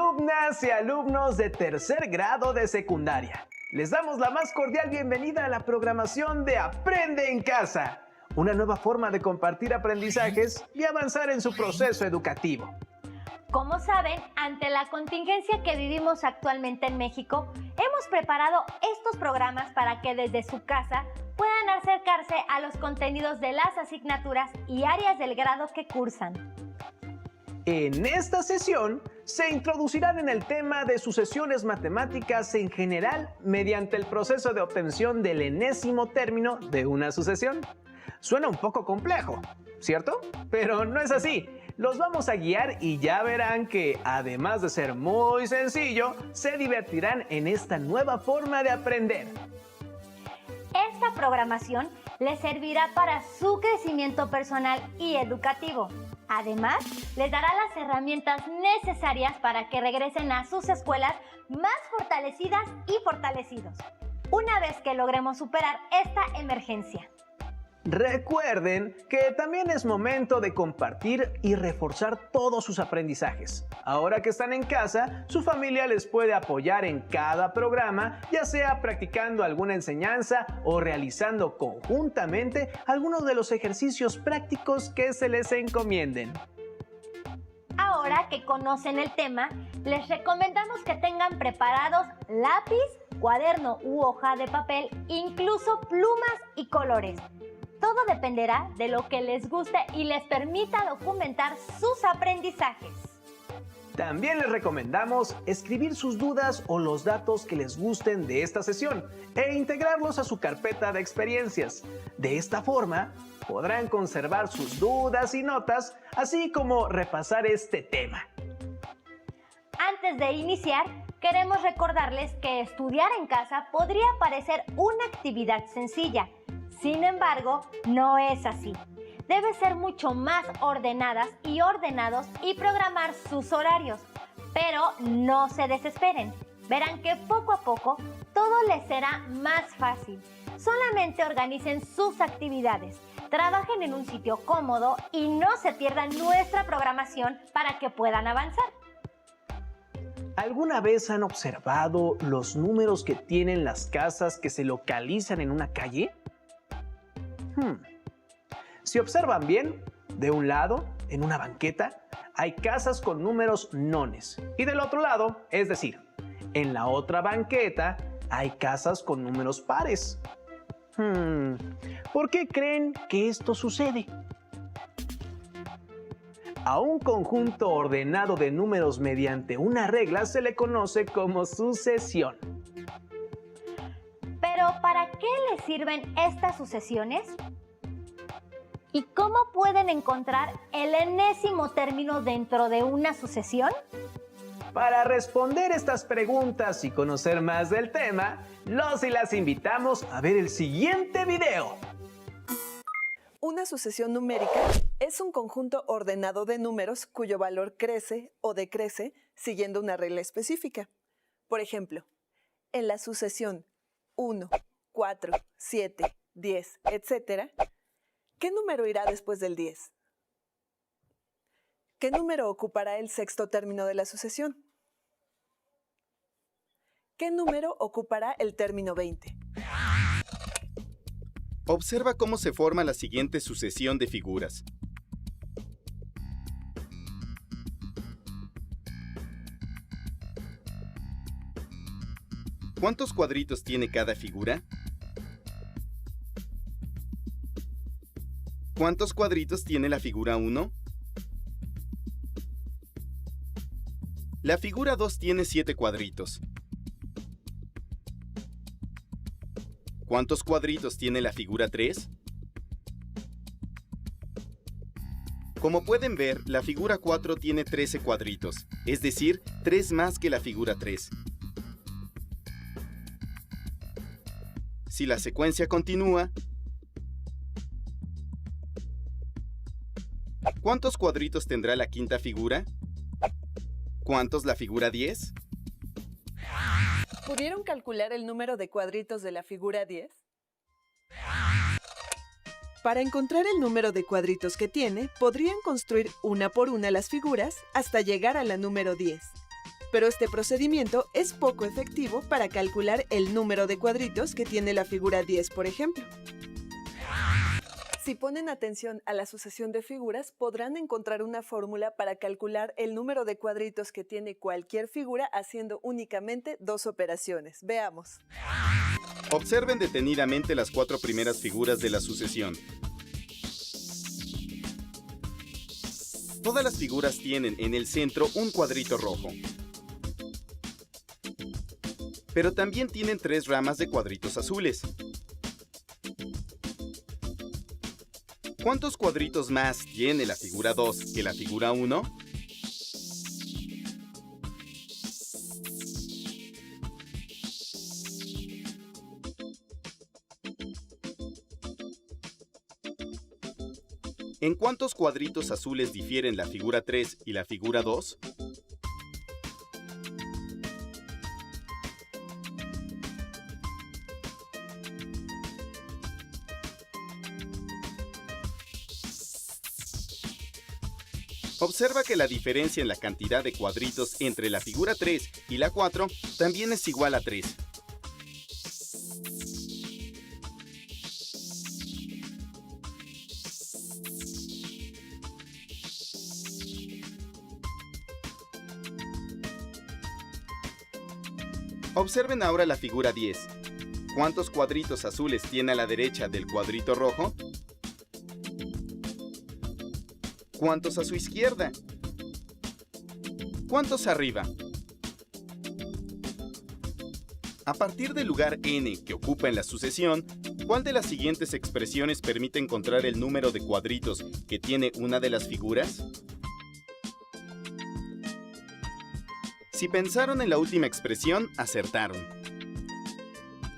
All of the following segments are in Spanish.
Alumnas y alumnos de tercer grado de secundaria, les damos la más cordial bienvenida a la programación de Aprende en Casa, una nueva forma de compartir aprendizajes y avanzar en su proceso educativo. Como saben, ante la contingencia que vivimos actualmente en México, hemos preparado estos programas para que desde su casa puedan acercarse a los contenidos de las asignaturas y áreas del grado que cursan. En esta sesión se introducirán en el tema de sucesiones matemáticas en general mediante el proceso de obtención del enésimo término de una sucesión. Suena un poco complejo, ¿cierto? Pero no es así. Los vamos a guiar y ya verán que, además de ser muy sencillo, se divertirán en esta nueva forma de aprender. Esta programación les servirá para su crecimiento personal y educativo. Además, les dará las herramientas necesarias para que regresen a sus escuelas más fortalecidas y fortalecidos, una vez que logremos superar esta emergencia. Recuerden que también es momento de compartir y reforzar todos sus aprendizajes. Ahora que están en casa, su familia les puede apoyar en cada programa, ya sea practicando alguna enseñanza o realizando conjuntamente algunos de los ejercicios prácticos que se les encomienden. Ahora que conocen el tema, les recomendamos que tengan preparados lápiz, cuaderno u hoja de papel, incluso plumas y colores. Todo dependerá de lo que les guste y les permita documentar sus aprendizajes. También les recomendamos escribir sus dudas o los datos que les gusten de esta sesión e integrarlos a su carpeta de experiencias. De esta forma, podrán conservar sus dudas y notas, así como repasar este tema. Antes de iniciar, queremos recordarles que estudiar en casa podría parecer una actividad sencilla. Sin embargo, no es así. Deben ser mucho más ordenadas y ordenados y programar sus horarios. Pero no se desesperen. Verán que poco a poco todo les será más fácil. Solamente organicen sus actividades, trabajen en un sitio cómodo y no se pierdan nuestra programación para que puedan avanzar. ¿Alguna vez han observado los números que tienen las casas que se localizan en una calle? Si observan bien, de un lado, en una banqueta, hay casas con números nones. Y del otro lado, es decir, en la otra banqueta, hay casas con números pares. ¿Por qué creen que esto sucede? A un conjunto ordenado de números mediante una regla se le conoce como sucesión. ¿Pero para qué les sirven estas sucesiones? ¿Y cómo pueden encontrar el enésimo término dentro de una sucesión? Para responder estas preguntas y conocer más del tema, los y las invitamos a ver el siguiente video. Una sucesión numérica es un conjunto ordenado de números cuyo valor crece o decrece siguiendo una regla específica. Por ejemplo, en la sucesión 1, 4, 7, 10, etc., ¿qué número irá después del 10? ¿Qué número ocupará el sexto término de la sucesión? ¿Qué número ocupará el término 20? Observa cómo se forma la siguiente sucesión de figuras. ¿Cuántos cuadritos tiene cada figura? ¿Cuántos cuadritos tiene la figura 1? La figura 2 tiene 7 cuadritos. ¿Cuántos cuadritos tiene la figura 3? Como pueden ver, la figura 4 tiene 13 cuadritos, es decir, 3 más que la figura 3. Si la secuencia continúa, ¿cuántos cuadritos tendrá la quinta figura? ¿Cuántos la figura 10? ¿Pudieron calcular el número de cuadritos de la figura 10? Para encontrar el número de cuadritos que tiene, podrían construir una por una las figuras hasta llegar a la número 10. pero este procedimiento es poco efectivo para calcular el número de cuadritos que tiene la figura 10, por ejemplo. Si ponen atención a la sucesión de figuras, podrán encontrar una fórmula para calcular el número de cuadritos que tiene cualquier figura haciendo únicamente 2 operaciones. Veamos. Observen detenidamente las 4 primeras figuras de la sucesión. Todas las figuras tienen en el centro un cuadrito rojo. Pero también tienen 3 ramas de cuadritos azules. ¿Cuántos cuadritos más tiene la figura 2 que la figura 1? ¿En cuántos cuadritos azules difieren la figura 3 y la figura 2? Observa que la diferencia en la cantidad de cuadritos entre la figura 3 y la 4 también es igual a 3. Observen ahora la figura 10. ¿Cuántos cuadritos azules tiene a la derecha del cuadrito rojo? ¿Cuántos a su izquierda? ¿Cuántos arriba? A partir del lugar n que ocupa en la sucesión, ¿cuál de las siguientes expresiones permite encontrar el número de cuadritos que tiene una de las figuras? Si pensaron en la última expresión, acertaron.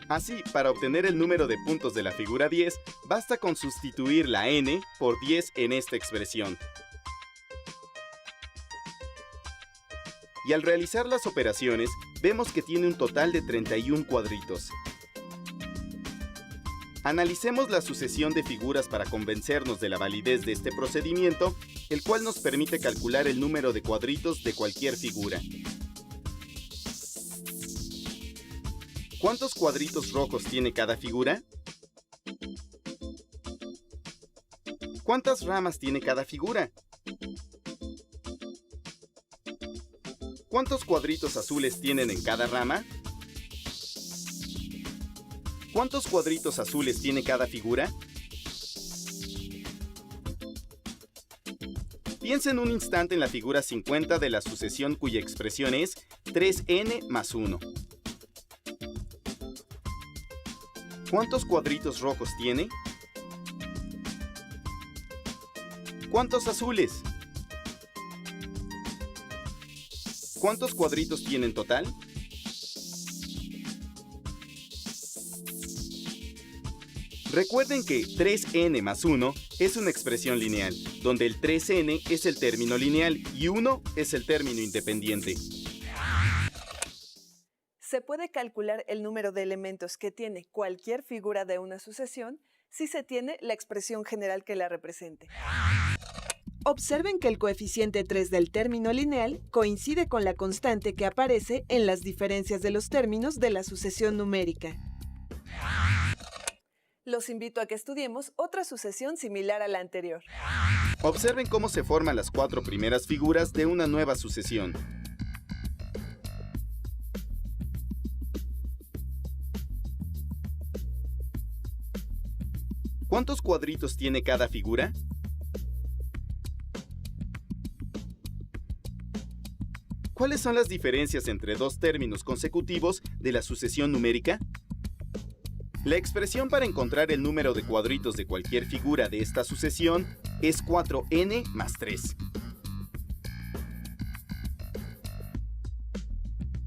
Así, para obtener el número de puntos de la figura 10, basta con sustituir la n por 10 en esta expresión. Y al realizar las operaciones, vemos que tiene un total de 31 cuadritos. Analicemos la sucesión de figuras para convencernos de la validez de este procedimiento, el cual nos permite calcular el número de cuadritos de cualquier figura. ¿Cuántos cuadritos rojos tiene cada figura? ¿Cuántas ramas tiene cada figura? ¿Cuántos cuadritos azules tienen en cada rama? ¿Cuántos cuadritos azules tiene cada figura? Piensen un instante en la figura 50 de la sucesión cuya expresión es 3n más 1. ¿Cuántos cuadritos rojos tiene? ¿Cuántos azules? ¿Cuántos cuadritos tiene en total? Recuerden que 3n más 1 es una expresión lineal, donde el 3n es el término lineal y 1 es el término independiente. Se puede calcular el número de elementos que tiene cualquier figura de una sucesión si se tiene la expresión general que la represente. Observen que el coeficiente 3 del término lineal coincide con la constante que aparece en las diferencias de los términos de la sucesión numérica. Los invito a que estudiemos otra sucesión similar a la anterior. Observen cómo se forman las 4 primeras figuras de una nueva sucesión. ¿Cuántos cuadritos tiene cada figura? ¿Cuáles son las diferencias entre dos términos consecutivos de la sucesión numérica? La expresión para encontrar el número de cuadritos de cualquier figura de esta sucesión es 4n más 3.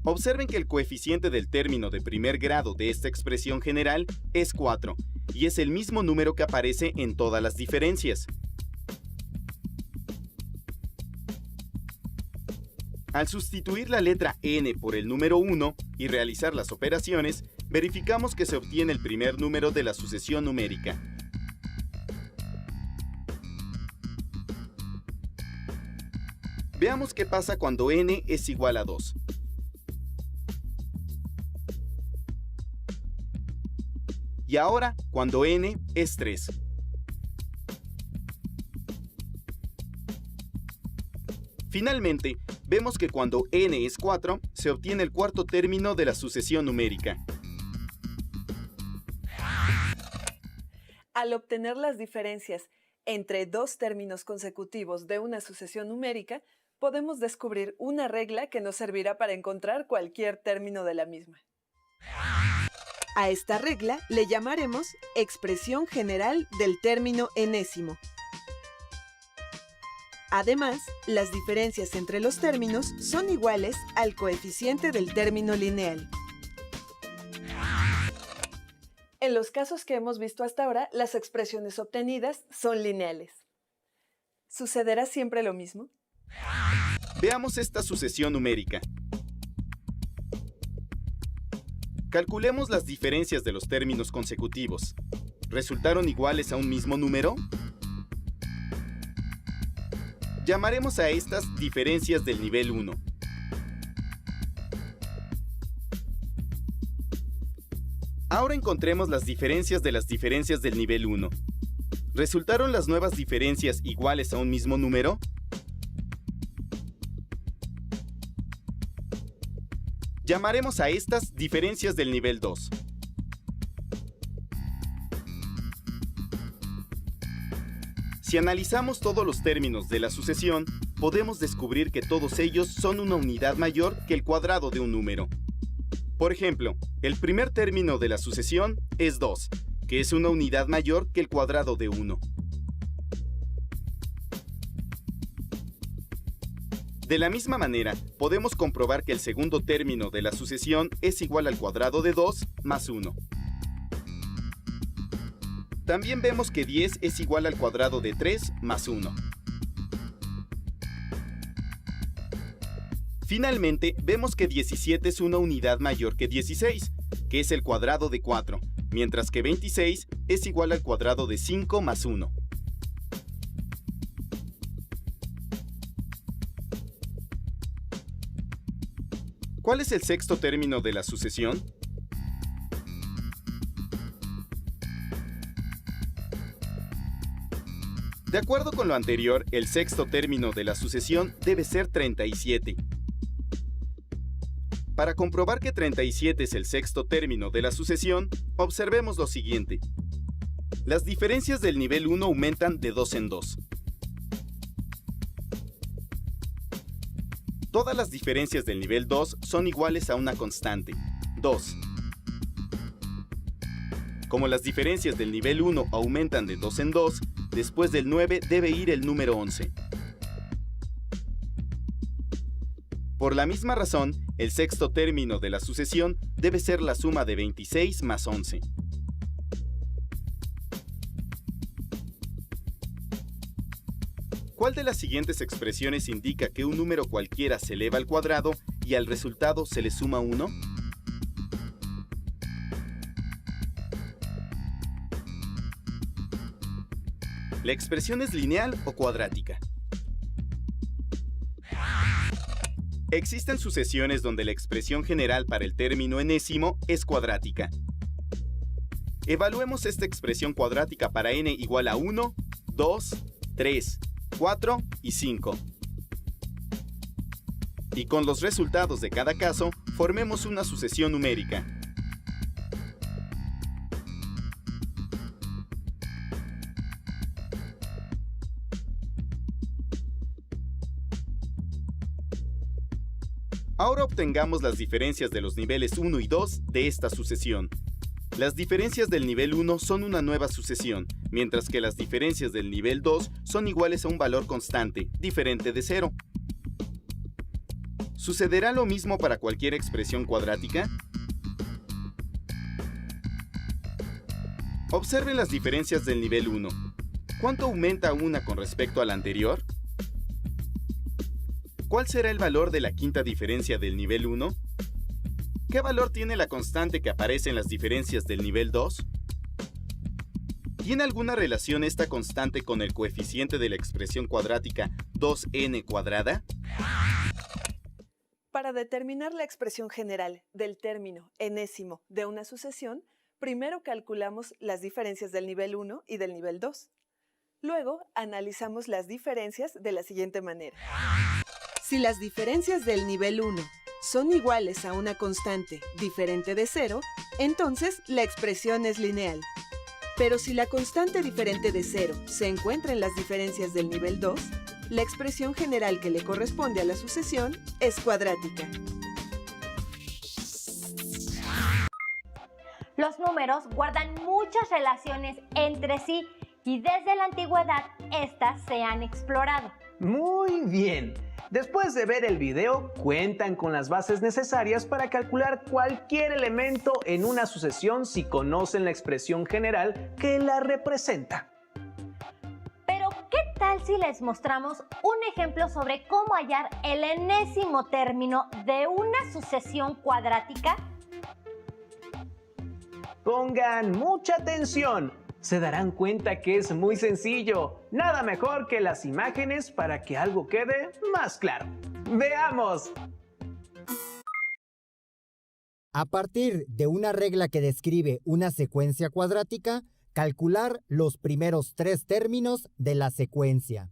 Observen que el coeficiente del término de primer grado de esta expresión general es 4, y es el mismo número que aparece en todas las diferencias. Al sustituir la letra n por el número 1 y realizar las operaciones, verificamos que se obtiene el primer número de la sucesión numérica. Veamos qué pasa cuando n es igual a 2. y ahora cuando n es 3. Finalmente, vemos que cuando n es 4, se obtiene el cuarto término de la sucesión numérica. Al obtener las diferencias entre dos términos consecutivos de una sucesión numérica, podemos descubrir una regla que nos servirá para encontrar cualquier término de la misma. A esta regla le llamaremos expresión general del término enésimo. Además, las diferencias entre los términos son iguales al coeficiente del término lineal. En los casos que hemos visto hasta ahora, las expresiones obtenidas son lineales. ¿Sucederá siempre lo mismo? Veamos esta sucesión numérica. Calculemos las diferencias de los términos consecutivos. ¿Resultaron iguales a un mismo número? Llamaremos a estas diferencias del nivel 1. Ahora encontremos las diferencias de las diferencias del nivel 1. ¿Resultaron las nuevas diferencias iguales a un mismo número? Llamaremos a estas diferencias del nivel 2. Si analizamos todos los términos de la sucesión, podemos descubrir que todos ellos son una unidad mayor que el cuadrado de un número. Por ejemplo, el primer término de la sucesión es 2, que es una unidad mayor que el cuadrado de 1. De la misma manera, podemos comprobar que el segundo término de la sucesión es igual al cuadrado de 2 más 1. También vemos que 10 es igual al cuadrado de 3 más 1. Finalmente, vemos que 17 es una unidad mayor que 16, que es el cuadrado de 4, mientras que 26 es igual al cuadrado de 5 más 1. ¿Cuál es el sexto término de la sucesión? De acuerdo con lo anterior, el sexto término de la sucesión debe ser 37. Para comprobar que 37 es el sexto término de la sucesión, observemos lo siguiente. Las diferencias del nivel 1 aumentan de 2 en 2. Todas las diferencias del nivel 2 son iguales a una constante, 2. Como las diferencias del nivel 1 aumentan de 2 en 2, después del 9 debe ir el número 11. Por la misma razón, el sexto término de la sucesión debe ser la suma de 26 más 11. ¿Cuál de las siguientes expresiones indica que un número cualquiera se eleva al cuadrado y al resultado se le suma 1? ¿La expresión es lineal o cuadrática? Existen sucesiones donde la expresión general para el término enésimo es cuadrática. Evaluemos esta expresión cuadrática para n igual a 1, 2, 3, 4 y 5. Y con los resultados de cada caso, formemos una sucesión numérica. Ahora obtengamos las diferencias de los niveles 1 y 2 de esta sucesión. Las diferencias del nivel 1 son una nueva sucesión, mientras que las diferencias del nivel 2 son iguales a un valor constante, diferente de 0. ¿Sucederá lo mismo para cualquier expresión cuadrática? Observen las diferencias del nivel 1. ¿Cuánto aumenta una con respecto a la anterior? ¿Cuál será el valor de la quinta diferencia del nivel 1? ¿Qué valor tiene la constante que aparece en las diferencias del nivel 2? ¿Tiene alguna relación esta constante con el coeficiente de la expresión cuadrática 2n cuadrada? Para determinar la expresión general del término enésimo de una sucesión, Primero calculamos las diferencias del nivel 1 y del nivel 2. Luego analizamos las diferencias de la siguiente manera. Si las diferencias del nivel 1 son iguales a una constante diferente de 0, entonces la expresión es lineal. Pero si la constante diferente de 0 se encuentra en las diferencias del nivel 2, la expresión general que le corresponde a la sucesión es cuadrática. Los números guardan muchas relaciones entre sí y desde la antigüedad estas se han explorado. Muy bien. Después de ver el video, cuentan con las bases necesarias para calcular cualquier elemento en una sucesión si conocen la expresión general que la representa. Pero, ¿qué tal si les mostramos un ejemplo sobre cómo hallar el enésimo término de una sucesión cuadrática? Pongan mucha atención. Se darán cuenta que es muy sencillo. Nada mejor que las imágenes para que algo quede más claro. ¡Veamos! A partir de una regla que describe una secuencia cuadrática, calcular los primeros 3 términos de la secuencia.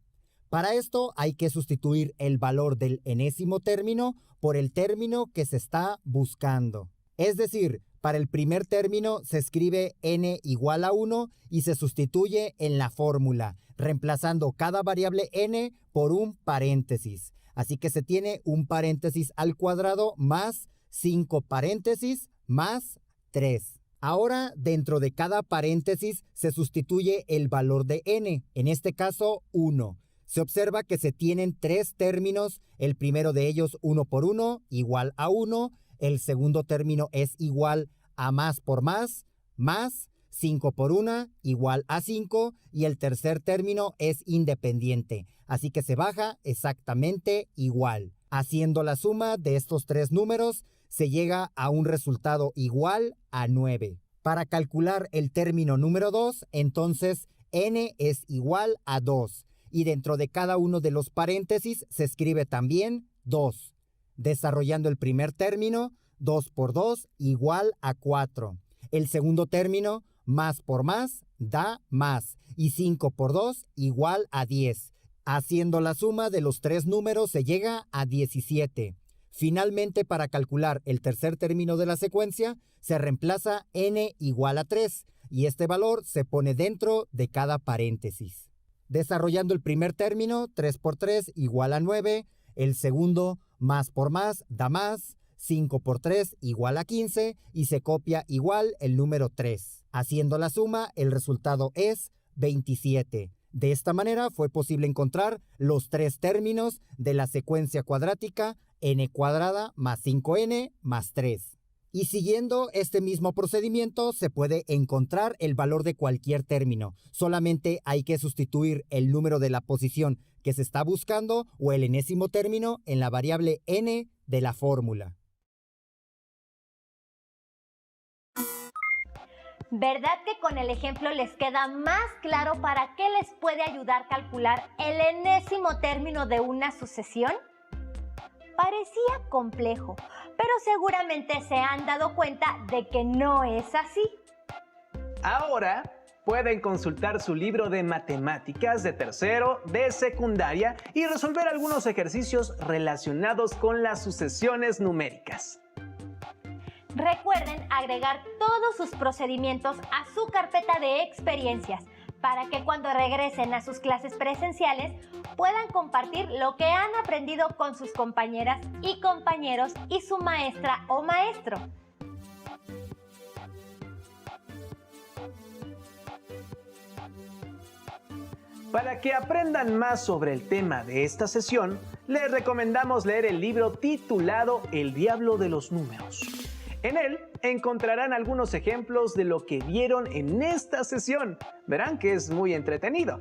Para esto hay que sustituir el valor del enésimo término por el término que se está buscando. Es decir, para el primer término se escribe n igual a 1 y se sustituye en la fórmula, reemplazando cada variable n por un paréntesis. Así que se tiene un paréntesis al cuadrado más 5 paréntesis más 3. Ahora, dentro de cada paréntesis se sustituye el valor de n, en este caso 1. Se observa que se tienen 3 términos, el primero de ellos 1 por 1 igual a 1, el segundo término es igual a más por más, 5 por 1 igual a 5 y el tercer término es independiente, así que se baja exactamente igual. Haciendo la suma de estos 3 números se llega a un resultado igual a 9. Para calcular el término número 2, entonces n es igual a 2 y dentro de cada uno de los paréntesis se escribe también 2. Desarrollando el primer término, 2 por 2 igual a 4. El segundo término, más por más, da más. Y 5 por 2 igual a 10. Haciendo la suma de los 3 números se llega a 17. Finalmente, para calcular el tercer término de la secuencia, se reemplaza n igual a 3 y este valor se pone dentro de cada paréntesis. Desarrollando el primer término, 3 por 3 igual a 9. El segundo, más por más, da más. 5 por 3 igual a 15 y se copia igual el número 3. Haciendo la suma, el resultado es 27. De esta manera fue posible encontrar los 3 términos de la secuencia cuadrática n cuadrada más 5n más 3. Y siguiendo este mismo procedimiento se puede encontrar el valor de cualquier término. Solamente hay que sustituir el número de la posición que se está buscando o el enésimo término en la variable n de la fórmula. ¿Verdad que con el ejemplo les queda más claro para qué les puede ayudar calcular el enésimo término de una sucesión? Parecía complejo, pero seguramente se han dado cuenta de que no es así. Ahora pueden consultar su libro de matemáticas de tercero de secundaria y resolver algunos ejercicios relacionados con las sucesiones numéricas. Recuerden agregar todos sus procedimientos a su carpeta de experiencias para que cuando regresen a sus clases presenciales puedan compartir lo que han aprendido con sus compañeras y compañeros y su maestra o maestro. Para que aprendan más sobre el tema de esta sesión, les recomendamos leer el libro titulado El Diablo de los Números. En él encontrarán algunos ejemplos de lo que vieron en esta sesión. Verán que es muy entretenido.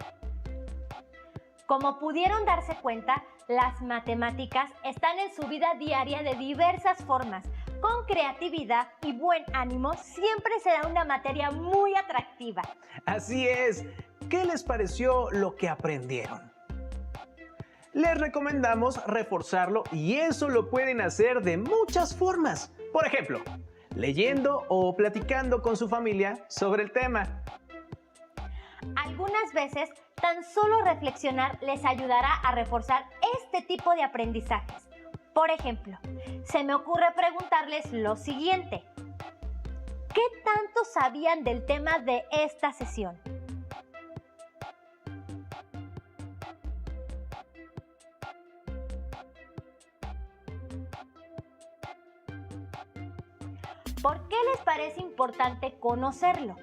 Como pudieron darse cuenta, las matemáticas están en su vida diaria de diversas formas. Con creatividad y buen ánimo siempre será una materia muy atractiva. Así es. ¿Qué les pareció lo que aprendieron? Les recomendamos reforzarlo y eso lo pueden hacer de muchas formas. Por ejemplo, leyendo o platicando con su familia sobre el tema. Algunas veces, tan solo reflexionar les ayudará a reforzar este tipo de aprendizajes. Por ejemplo, se me ocurre preguntarles lo siguiente. ¿Qué tanto sabían del tema de esta sesión? ¿Por qué les parece importante conocerlo?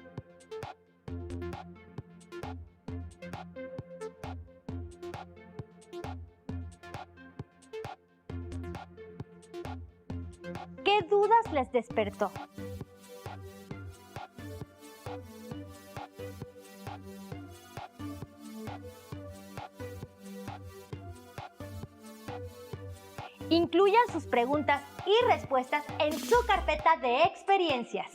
¿Qué dudas les despertó? Incluyan sus preguntas y respuestas en su carpeta de experiencias.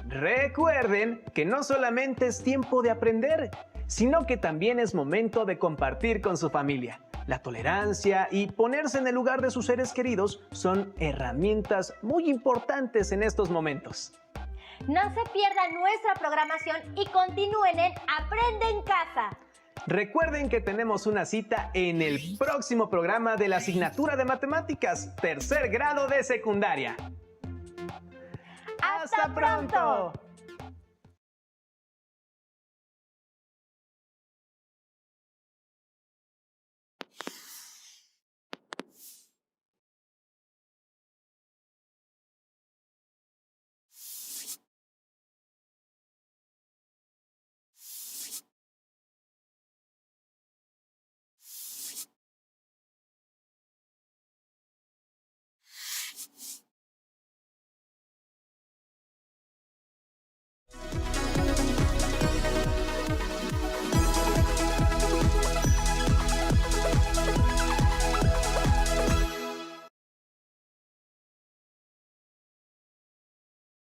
Recuerden que no solamente es tiempo de aprender, sino que también es momento de compartir con su familia. La tolerancia y ponerse en el lugar de sus seres queridos son herramientas muy importantes en estos momentos. No se pierdan nuestra programación y continúen en Aprende en Casa. Recuerden que tenemos una cita en el próximo programa de la asignatura de Matemáticas, tercer grado de secundaria. ¡Hasta pronto!